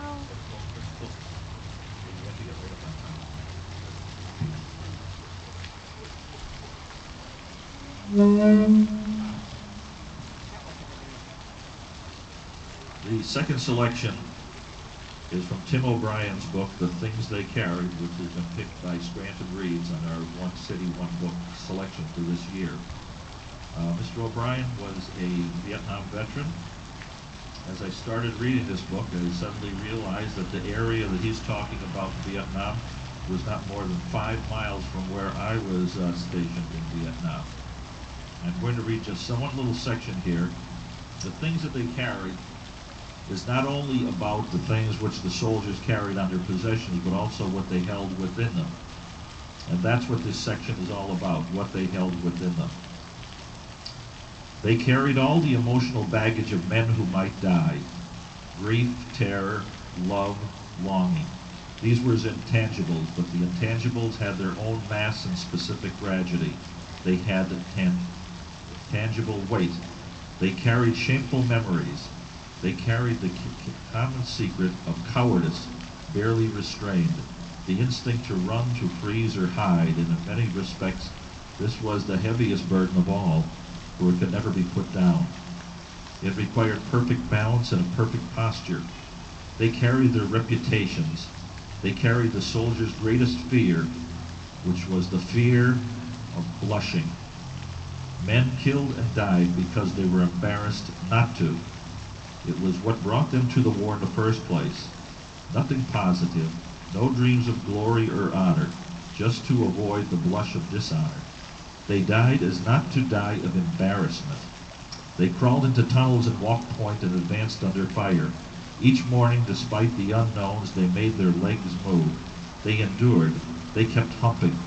The second selection is from Tim O'Brien's book, The Things They Carried, which has been picked by Scranton Reads on our One City, One Book selection for this year. Mr. O'Brien was a Vietnam veteran. As I started reading this book, I suddenly realized that the area that he's talking about in Vietnam was not more than 5 miles from where I was stationed in Vietnam. I'm going to read just one little section here. The things that they carried is not only about the things which the soldiers carried on their possessions, but also what they held within them. And that's what this section is all about, what they held within them. They carried all the emotional baggage of men who might die: grief, terror, love, longing. These were as intangibles, but the intangibles had their own mass and specific tragedy. They had tangible weight. They carried shameful memories. They carried the common secret of cowardice, barely restrained, the instinct to run, to freeze, or hide, and in many respects, this was the heaviest burden of all, for it could never be put down. It required perfect balance and a perfect posture. They carried their reputations. They carried the soldier's greatest fear, which was the fear of blushing. Men killed and died because they were embarrassed not to. It was what brought them to the war in the first place. Nothing positive, no dreams of glory or honor, just to avoid the blush of dishonor. They died as not to die of embarrassment. They crawled into tunnels and walked point and advanced under fire. Each morning, despite the unknowns, they made their legs move. They endured. They kept humping.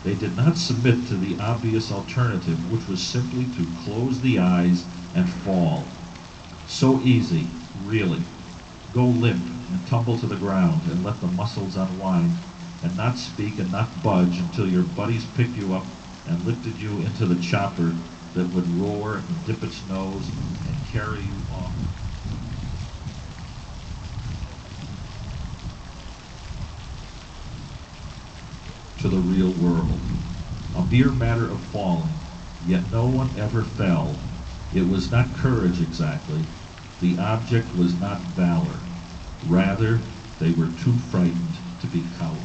They did not submit to the obvious alternative, which was simply to close the eyes and fall. So easy, really. Go limp and tumble to the ground and let the muscles unwind, and not speak and not budge until your buddies picked you up and lifted you into the chopper that would roar and dip its nose and carry you off to the real world. A mere matter of falling, yet no one ever fell. It was not courage exactly. The object was not valor. Rather, they were too frightened to be cowed.